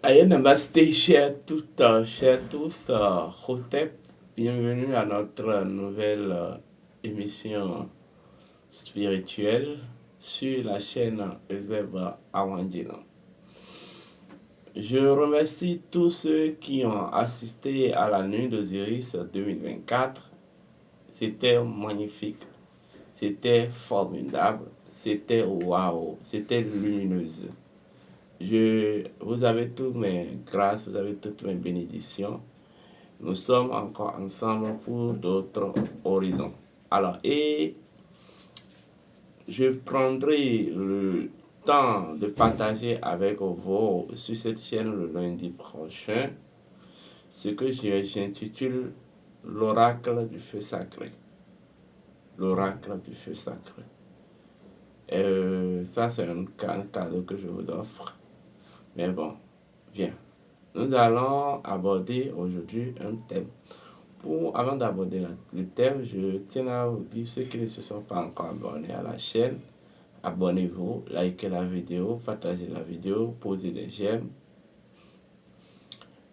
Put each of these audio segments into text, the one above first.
Aïe, namasté, chers tous, Hotep, bienvenue à notre nouvelle émission spirituelle sur la chaîne Réserve Awandjina. Je remercie tous ceux qui ont assisté à la nuit d'Osiris 2024. C'était magnifique, c'était formidable, c'était waouh, c'était lumineuse. Vous avez toutes mes grâces, vous avez toutes mes bénédictions. Nous sommes encore ensemble pour d'autres horizons. Alors, et je prendrai le temps de partager avec vous sur cette chaîne le lundi prochain ce que j'intitule l'oracle du feu sacré. L'oracle du feu sacré. Ça, c'est un cadeau que je vous offre. Mais bon, viens. Nous allons aborder aujourd'hui un thème. Avant d'aborder le thème, je tiens à vous dire ceux qui ne se sont pas encore abonnés à la chaîne, abonnez-vous, likez la vidéo, partagez la vidéo, posez des j'aime.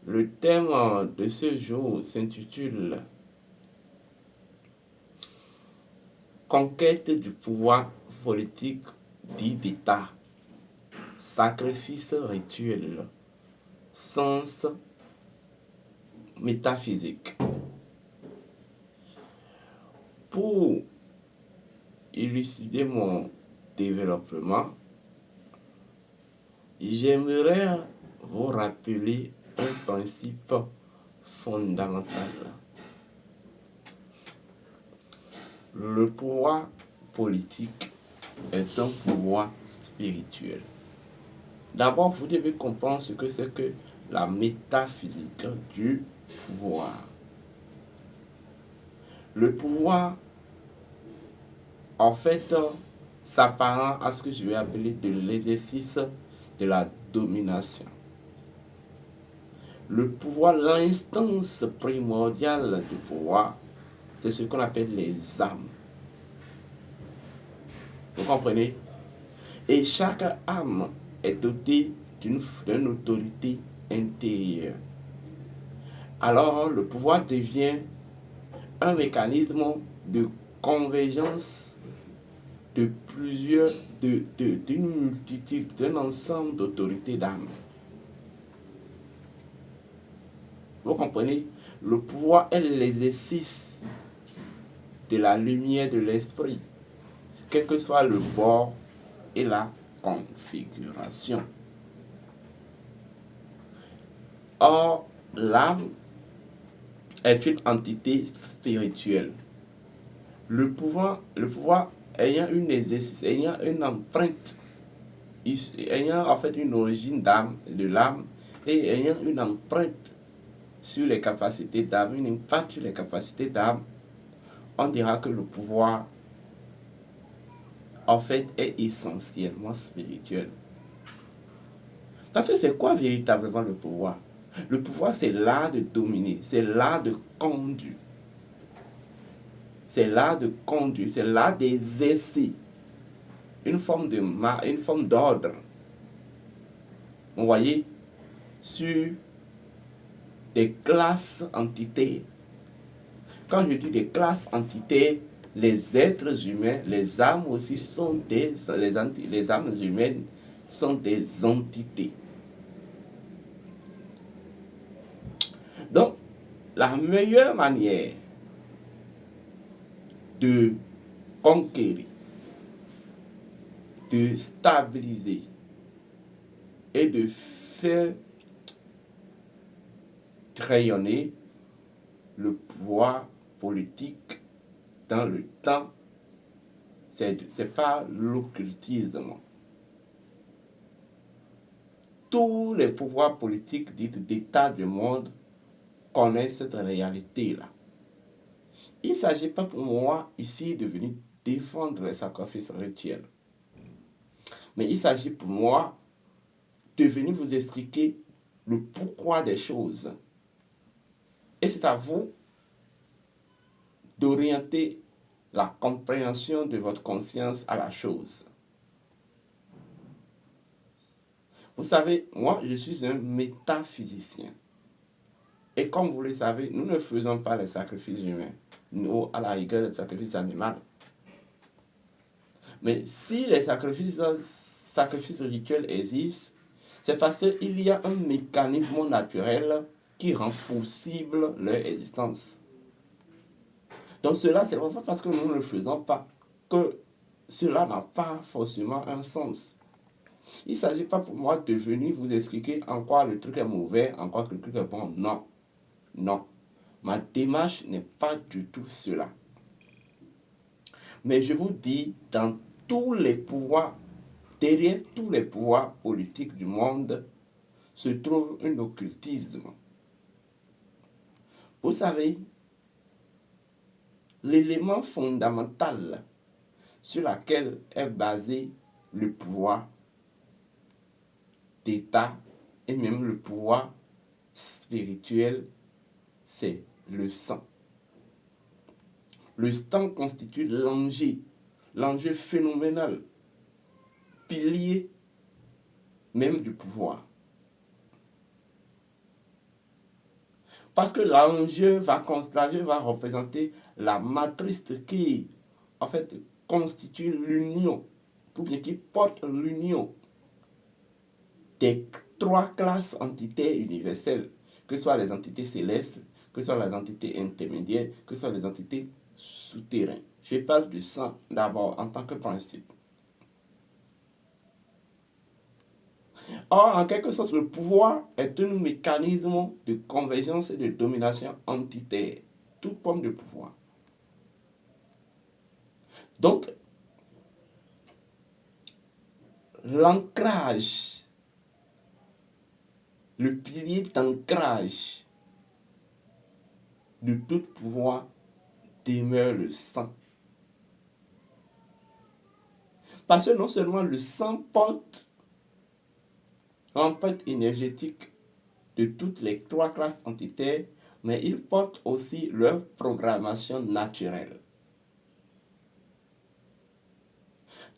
Le thème de ce jour s'intitule Conquête du pouvoir politique dit d'État, sacrifice rituel, sens métaphysique. Pour élucider mon développement, j'aimerais vous rappeler un principe fondamental. Le pouvoir politique est un pouvoir spirituel. D'abord, vous devez comprendre ce que c'est que la métaphysique du pouvoir. Le pouvoir, en fait, s'apparent à ce que je vais appeler de l'exercice de la domination. Le pouvoir, l'instance primordiale du pouvoir, c'est ce qu'on appelle les âmes. Vous comprenez? Et chaque âme est dotée d'une autorité intérieure. Alors, le pouvoir devient un mécanisme de convergence de plusieurs, d'une multitude, d'un ensemble d'autorités d'âme. Vous comprenez? Le pouvoir est l'exercice de la lumière de l'esprit, quel que soit le bord et la configuration. Or, l'âme est une entité spirituelle. Le pouvoir ayant une exercice, ayant une empreinte, ayant en fait une origine de l'âme et ayant une empreinte sur les capacités d'âme, une impact sur les capacités d'âme, on dira que le pouvoir en fait est essentiellement spirituel. Parce que c'est quoi véritablement le pouvoir? Le pouvoir, c'est l'art de dominer, c'est l'art de conduire. C'est l'art de conduire, c'est l'art d'exercer une forme d'ordre. Vous voyez, sur des classes entités. Quand je dis des classes entités, les êtres humains, les âmes aussi sont les âmes humaines sont des entités. Donc, la meilleure manière de conquérir, de stabiliser et de faire rayonner le pouvoir politique dans le temps, c'est pas l'occultisme. Tous les pouvoirs politiques dits d'état du monde connaissent cette réalité-là. Il ne s'agit pas pour moi ici de venir défendre les sacrifices rituels. Mais il s'agit pour moi de venir vous expliquer le pourquoi des choses. Et c'est à vous d'orienter la compréhension de votre conscience à la chose. Vous savez, moi, je suis un métaphysicien. Et comme vous le savez, nous ne faisons pas les sacrifices humains. Nous, à la rigueur, les sacrifices animaux. Mais si les sacrifices rituels existent, c'est parce qu'il y a un mécanisme naturel qui rend possible leur existence. Donc cela, c'est pas parce que nous ne le faisons pas que cela n'a pas forcément un sens. Il ne s'agit pas pour moi de venir vous expliquer en quoi le truc est mauvais, en quoi le truc est bon. Non, non. Ma démarche n'est pas du tout cela. Mais je vous dis, dans tous les pouvoirs, derrière tous les pouvoirs politiques du monde, se trouve un occultisme. Vous savez, l'élément fondamental sur lequel est basé le pouvoir d'État et même le pouvoir spirituel, c'est le sang. Le sang constitue l'enjeu phénoménal, pilier même du pouvoir. Parce que l'enjeu va représenter la matrice qui, en fait, constitue l'union, ou bien qui porte l'union des trois classes entités universelles, que ce soit les entités célestes, que ce soit les entités intermédiaires, que ce soit les entités souterraines. Je parle du sang d'abord en tant que principe. Or, en quelque sorte, le pouvoir est un mécanisme de convergence et de domination entitaire, toute forme de pouvoir. Donc, l'ancrage, le pilier d'ancrage de tout pouvoir demeure le sang. Parce que non seulement le sang porte l'empreinte énergétique de toutes les trois classes entitaires, mais il porte aussi leur programmation naturelle.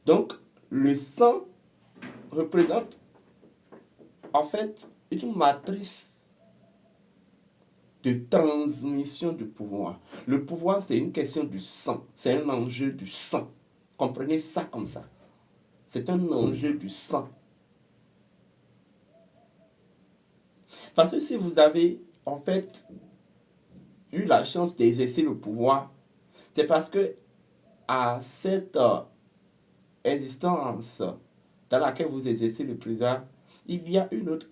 Donc, le sang représente en fait une matrice de transmission du pouvoir. Le pouvoir, c'est une question du sang, c'est un enjeu du sang. Comprenez ça comme ça. C'est un enjeu du sang. Parce que si vous avez en fait eu la chance d'exercer le pouvoir, c'est parce que à cette existence dans laquelle vous exercez le pouvoir, il y a un autre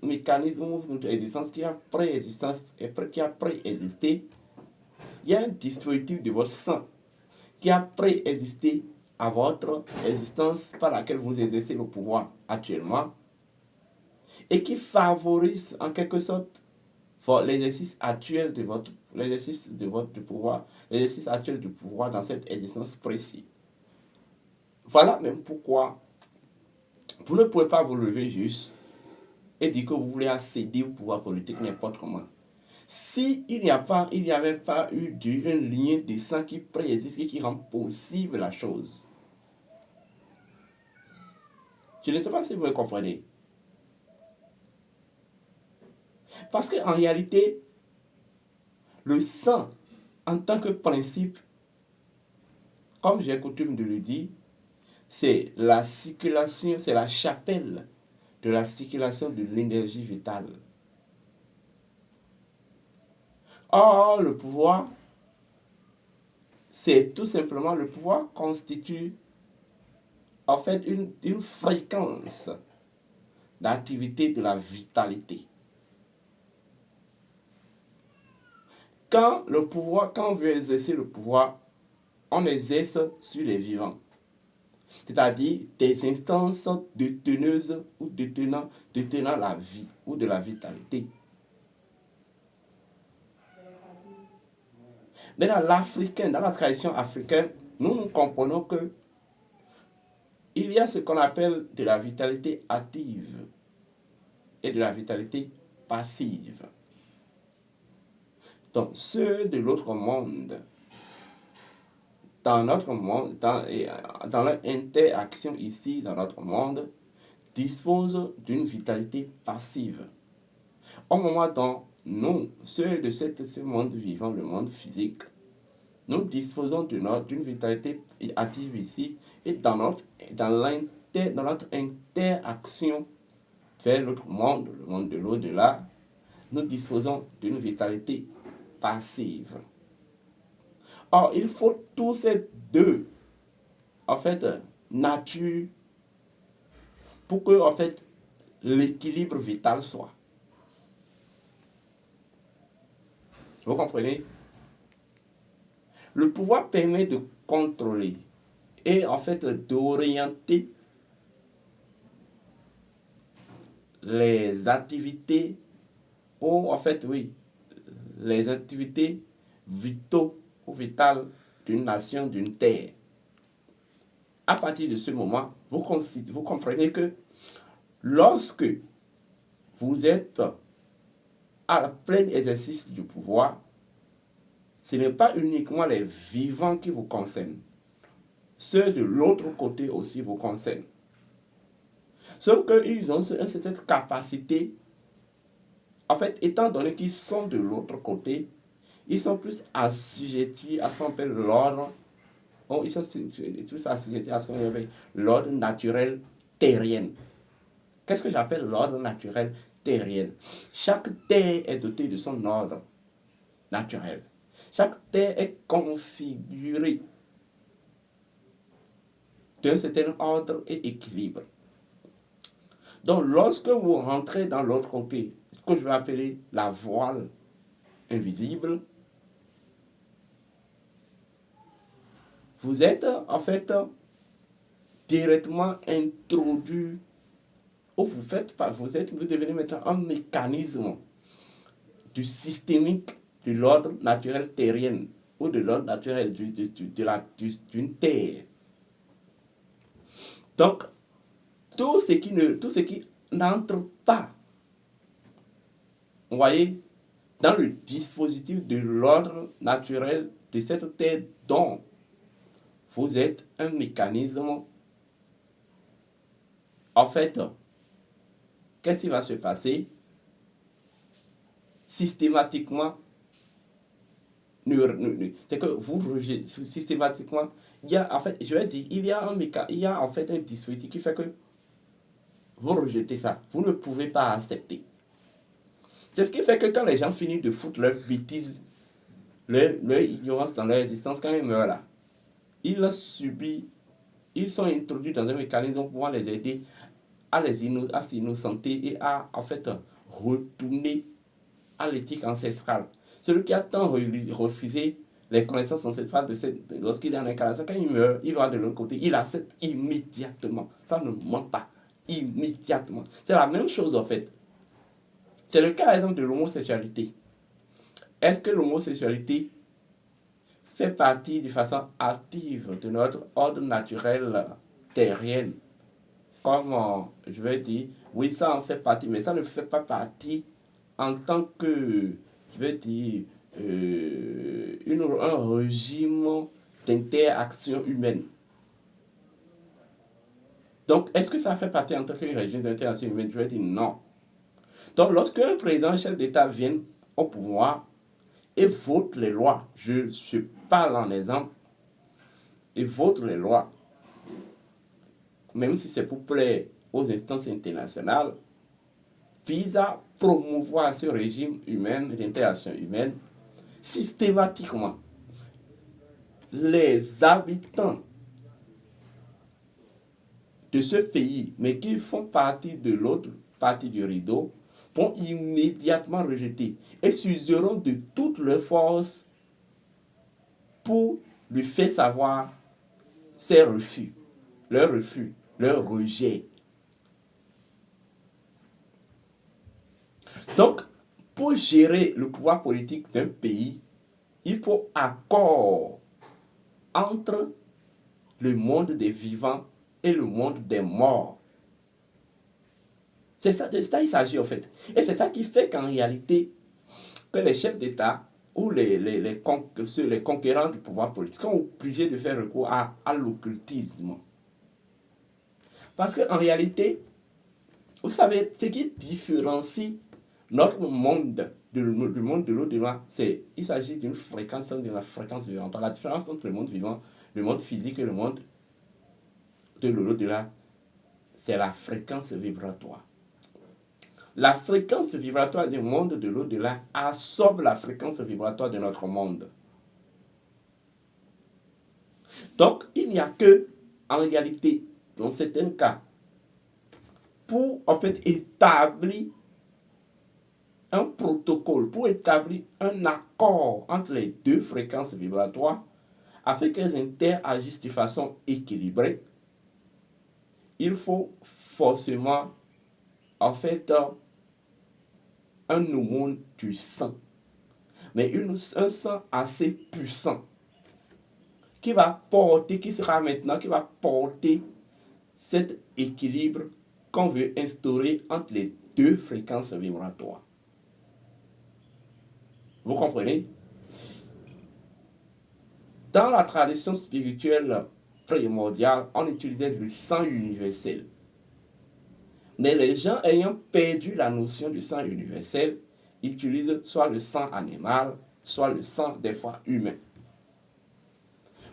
mécanisme, une autre existence qui a préexistence et qui a préexisté. Il y a un dispositif de votre sang qui a préexisté à votre existence par laquelle vous exercez le pouvoir actuellement et qui favorise en quelque sorte l'exercice actuel de votre pouvoir, l'exercice actuel du pouvoir dans cette existence précise. Voilà même pourquoi vous ne pouvez pas vous lever juste et dire que vous voulez accéder au pouvoir politique n'importe comment. Si il n'y avait pas eu un lien de sang qui préexiste et qui rend possible la chose. Je ne sais pas si vous me comprenez. Parce qu'en réalité, le sang, en tant que principe, comme j'ai coutume de le dire, c'est la circulation, c'est la chapelle de la circulation de l'énergie vitale. Or, le pouvoir, c'est tout simplement, le pouvoir constitue en fait une fréquence d'activité de la vitalité. Quand on veut exercer le pouvoir, on exerce sur les vivants. C'est-à-dire des instances déteneuses ou détenant la vie ou de la vitalité. Mais dans la tradition africaine, nous comprenons que il y a ce qu'on appelle de la vitalité active et de la vitalité passive. Donc, ceux de l'autre monde, dans notre monde, dans leur interaction ici, dans notre monde, disposent d'une vitalité passive. Au moment dont nous, ceux de ce monde vivant, le monde physique, nous disposons d'une vitalité active ici et dans notre interaction vers l'autre monde, le monde de l'au-delà, nous disposons d'une vitalité passive. Or, il faut tous ces deux, en fait, natures pour que, en fait, l'équilibre vital soit. Vous comprenez? Le pouvoir permet de contrôler et, en fait, d'orienter les activités, ou, en fait, oui, les activités vitaux ou vitales d'une nation, d'une terre. À partir de ce moment, vous comprenez que lorsque vous êtes à la plein exercice du pouvoir, ce n'est pas uniquement les vivants qui vous concernent. Ceux de l'autre côté aussi vous concernent. Sauf qu'ils ont cette capacité, en fait, étant donné qu'ils sont de l'autre côté, ils sont plus assujettis à ce qu'on appelle l'ordre. Ils sont plus assujettis à ce qu'on appelle l'ordre naturel terrien. Qu'est-ce que j'appelle l'ordre naturel terrien? Chaque terre est dotée de son ordre naturel. Chaque terre est configurée d'un certain ordre et équilibre. Donc, lorsque vous rentrez dans l'autre côté, ce que je vais appeler la voile invisible, vous êtes en fait directement introduit, ou vous devenez maintenant un mécanisme du systémique de l'ordre naturel terrien ou de l'ordre naturel d'une terre. Donc, tout ce qui n'entre pas, vous voyez, dans le dispositif de l'ordre naturel de cette terre dont vous êtes un mécanisme, en fait, qu'est-ce qui va se passer? Systématiquement, c'est que vous rejetez systématiquement. Il y a, en fait, je vais dire, il y a en fait un dispositif qui fait que vous rejetez ça. Vous ne pouvez pas accepter. C'est ce qui fait que quand les gens finissent de foutre leur bêtise, leur ignorance dans leur existence, quand ils meurent là, ils sont introduits dans un mécanisme pour pouvoir les aider à s'innocenter et à, en fait, retourner à l'éthique ancestrale. Celui qui a tant refusé les connaissances ancestrales lorsqu'il est en incarnation, quand il meurt, il va de l'autre côté, il accepte immédiatement. Ça ne ment pas. Immédiatement. C'est la même chose en fait. C'est le cas, par exemple, de l'homosexualité. Est-ce que l'homosexualité fait partie de façon active de notre ordre naturel terrien? Comme je vais dire, oui, ça en fait partie, mais ça ne fait pas partie en tant que, je vais dire, un régime d'interaction humaine. Donc, est-ce que ça fait partie en tant que régime d'interaction humaine? Je vais dire non. Donc, lorsque un président, un chef d'État vient au pouvoir et vote les lois, je parle en exemple, et vote les lois, même si c'est pour plaire aux instances internationales, vise à promouvoir ce régime humain, d'interaction humaine, systématiquement. Les habitants de ce pays, mais qui font partie de l'autre partie du rideau, vont immédiatement rejeter et s'useront de toutes leurs forces pour lui faire savoir ses refus, leur rejet. Donc, pour gérer le pouvoir politique d'un pays, il faut accord entre le monde des vivants et le monde des morts. C'est ça il s'agit en fait. Et c'est ça qui fait qu'en réalité, que les chefs d'État ou les conquérants du pouvoir politique sont obligés de faire recours à l'occultisme. Parce qu'en réalité, Vous savez, ce qui différencie notre monde du monde de l'au-delà, il s'agit d'une fréquence, de la fréquence vibratoire. La différence entre le monde vivant, le monde physique et le monde de l'au-delà, c'est la fréquence vibratoire. La fréquence vibratoire du monde de l'au-delà absorbe la fréquence vibratoire de notre monde. Donc, il n'y a que, en réalité, dans certains cas, pour en fait établir un protocole, pour établir un accord entre les deux fréquences vibratoires, afin qu'elles interagissent de façon équilibrée, il faut forcément, en fait, un hormone du sang, mais un sang assez puissant, qui va porter cet équilibre qu'on veut instaurer entre les deux fréquences vibratoires. Vous comprenez? Dans la tradition spirituelle primordiale, on utilisait le sang universel. Mais les gens ayant perdu la notion du sang universel, utilisent soit le sang animal, soit le sang des fois humain.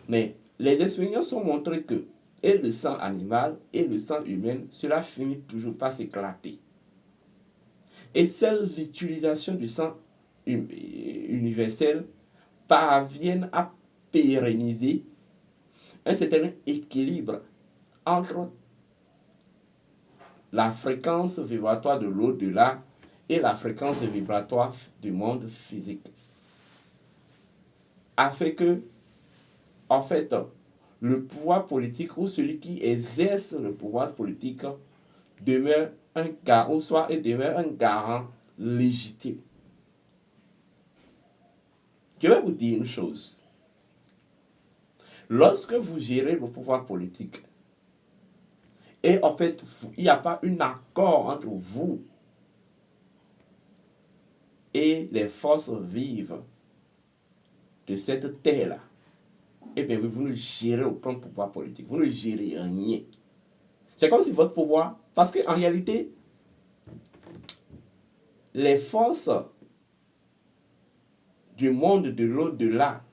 Mais les expériences ont montré que et le sang animal et le sang humain, cela finit toujours par s'éclater. Et seule l'utilisation du sang universel parviennent à pérenniser un certain équilibre entre la fréquence vibratoire de l'au-delà et la fréquence vibratoire du monde physique. Afin que, en fait, le pouvoir politique ou celui qui exerce le pouvoir politique demeure un garant, et demeure un garant légitime. Je vais vous dire une chose. Lorsque vous gérez le pouvoir politique, et en fait, il n'y a pas un accord entre vous et les forces vives de cette terre-là, eh bien, vous ne gérez aucun pouvoir politique. Vous ne gérez rien. C'est comme si votre pouvoir... Parce qu'en réalité, les forces du monde de l'au-delà,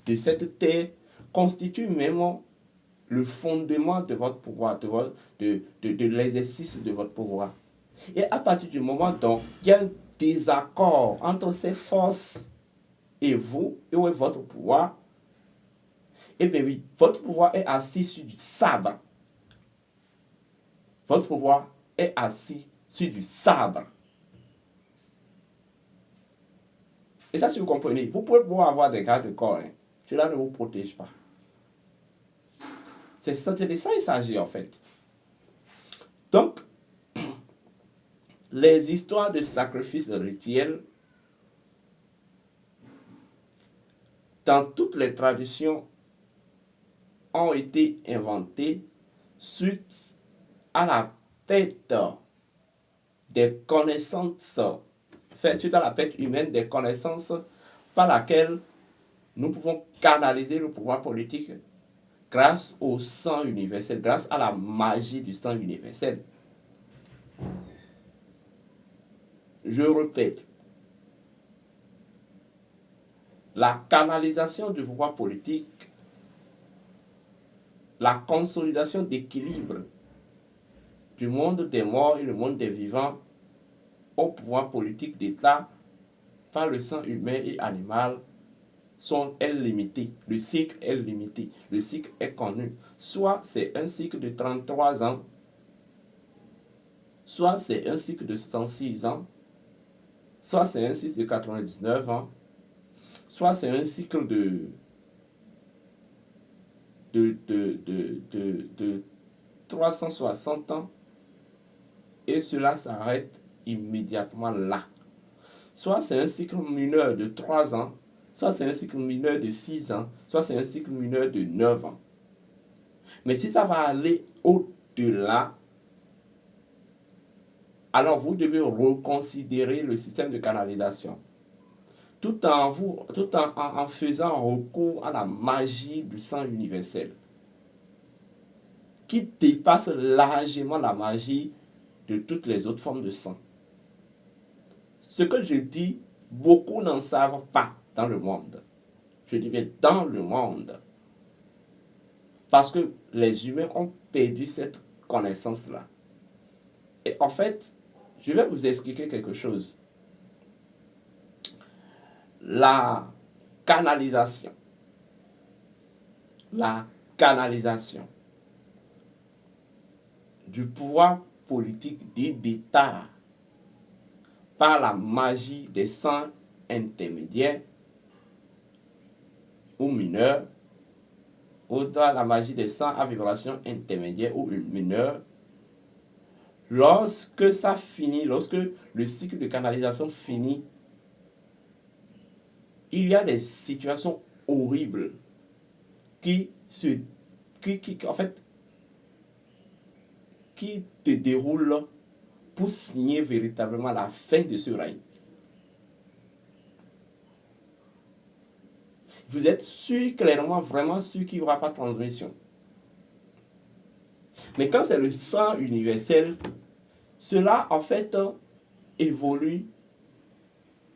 de cette terre, constituent même le fondement de votre pouvoir, de l'exercice de votre pouvoir. Et à partir du moment dont il y a un désaccord entre ces forces et vous, et où est votre pouvoir, eh bien oui, votre pouvoir est assis sur du sabre. Votre pouvoir est assis sur du sabre. Et ça, si vous comprenez, vous pouvez pouvoir avoir des gardes de corps, hein. Cela ne vous protège pas. C'est de ça il s'agit en fait. Donc, les histoires de sacrifices rituels, dans toutes les traditions, ont été inventées suite à la perte des connaissances, suite à la perte humaine des connaissances par laquelle nous pouvons canaliser le pouvoir politique grâce au sang universel, grâce à la magie du sang universel. Je répète, la canalisation du pouvoir politique, la consolidation d'équilibre du monde des morts et le monde des vivants au pouvoir politique d'État par le sang humain et animal est limité. Le cycle est limité. Le cycle est connu. Soit c'est un cycle de 33 ans, soit c'est un cycle de 106 ans, soit c'est un cycle de 99 ans, soit c'est un cycle de 360 ans, et cela s'arrête immédiatement là. Soit c'est un cycle mineur de 3 ans, soit c'est un cycle mineur de 6 ans, soit c'est un cycle mineur de 9 ans. Mais si ça va aller au-delà, alors vous devez reconsidérer le système de canalisation. Tout en faisant recours à la magie du sang universel, qui dépasse largement la magie de toutes les autres formes de sang. Ce que je dis, beaucoup n'en savent pas dans le monde. Je dis bien dans le monde. Parce que les humains ont perdu cette connaissance-là. Et en fait, je vais vous expliquer quelque chose. La canalisation. La canalisation du pouvoir politique dit d'État par la magie des sangs intermédiaires ou mineurs, ou dans la magie des sangs à vibration intermédiaire ou mineure, lorsque ça finit, lorsque le cycle de canalisation finit, il y a des situations horribles qui en fait, qui te déroulent pour signer véritablement la fin de ce règne. Vous êtes sûr, clairement, vraiment sûr qu'il n'y aura pas de transmission. Mais quand c'est le sang universel, cela en fait évolue,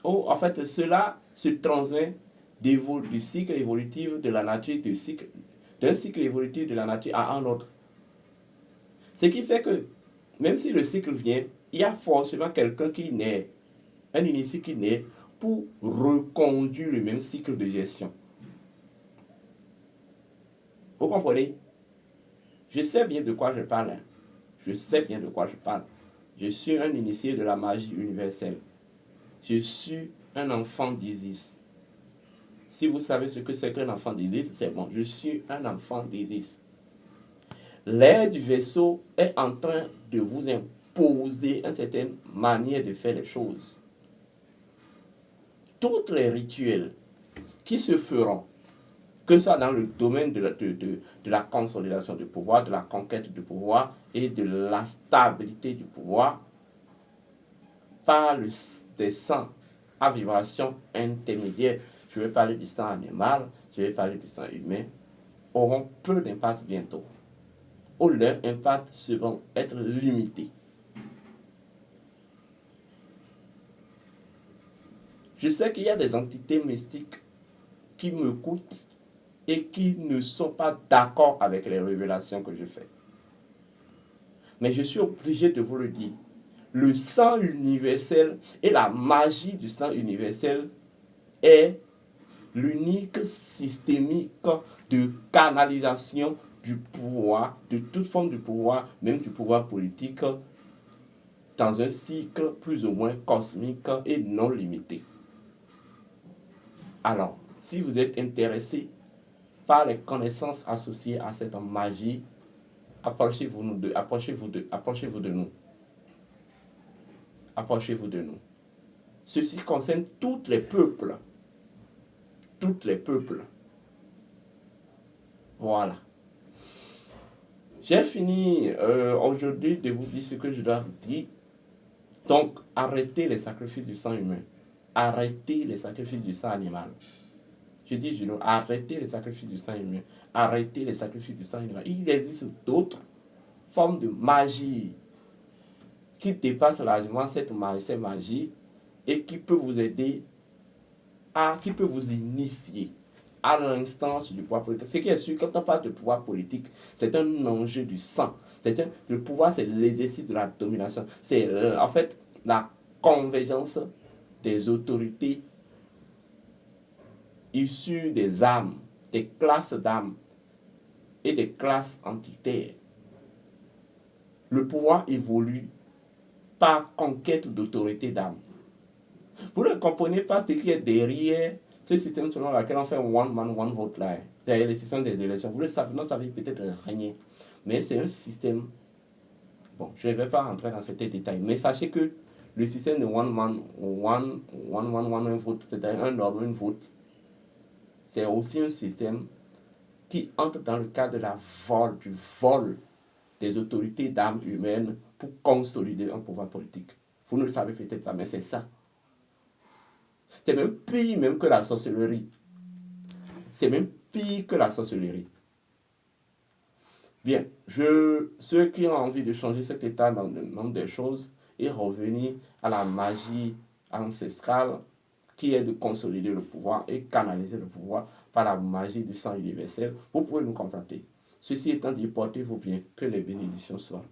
ou en fait cela se transmet du cycle évolutif de la nature, d'un cycle évolutif de la nature à un autre. Ce qui fait que même si le cycle vient, il y a forcément quelqu'un qui naît, un initié qui naît pour reconduire le même cycle de gestion. Vous comprenez? Je sais bien de quoi je parle. Hein. Je sais bien de quoi je parle. Je suis un initié de la magie universelle. Je suis un enfant d'Isis. Si vous savez ce que c'est qu'un enfant d'Isis, c'est bon. Je suis un enfant d'Isis. L'air du vaisseau est en train de vous imposer une certaine manière de faire les choses. Tous les rituels qui se feront, que ça dans le domaine de la consolidation du pouvoir, de la conquête du pouvoir et de la stabilité du pouvoir, par des sangs à vibration intermédiaire, je vais parler du sang animal, je vais parler du sang humain, auront peu d'impact bientôt. Ou leurs impacts seront être limités. Je sais qu'il y a des entités mystiques qui me coûtent et qui ne sont pas d'accord avec les révélations que je fais. Mais je suis obligé de vous le dire. Le sang universel et la magie du sang universel est l'unique systémique de canalisation du pouvoir, de toute forme de pouvoir, même du pouvoir politique, dans un cycle plus ou moins cosmique et non limité. Alors, si vous êtes intéressé par les connaissances associées à cette magie, approchez-vous de nous. Approchez-vous de nous. Ceci concerne tous les peuples. Tous les peuples. Voilà. J'ai fini aujourd'hui de vous dire ce que je dois vous dire. Donc, arrêtez les sacrifices du sang humain. Arrêtez les sacrifices du sang animal. Je dis, arrêtez les sacrifices du sang humain. Arrêtez les sacrifices du sang animal. Il existe d'autres formes de magie qui dépassent largement cette magie et qui peut vous aider qui peut vous initier à l'instance du pouvoir politique. Ce qui est sûr, quand on parle de pouvoir politique, c'est un enjeu du sang. Le pouvoir, c'est l'exercice de la domination. C'est en fait la convergence des autorités issues des âmes, des classes d'âmes et des classes entitaires. Le pouvoir évolue par conquête d'autorité d'âme. Vous ne comprenez pas ce qui est derrière ce système selon lequel on fait one man, one vote là. Derrière le système des élections. Vous le savez, non, ça veut peut-être rien. Mais c'est un système. Bon, je ne vais pas rentrer dans ces détails. Mais sachez que le système de one man, one vote, c'est-à-dire un homme, une vote, c'est aussi un système qui entre dans le cadre du vol des autorités d'âme humaines pour consolider un pouvoir politique. Vous ne le savez peut-être pas, mais c'est ça. C'est même pire même que la sorcellerie. C'est même pire que la sorcellerie. Bien, ceux qui ont envie de changer cet état dans le nombre des choses et revenir à la magie ancestrale qui est de consolider le pouvoir et canaliser le pouvoir par la magie du sang universel, vous pouvez nous contacter. Ceci étant dit, portez-vous bien, que les bénédictions soient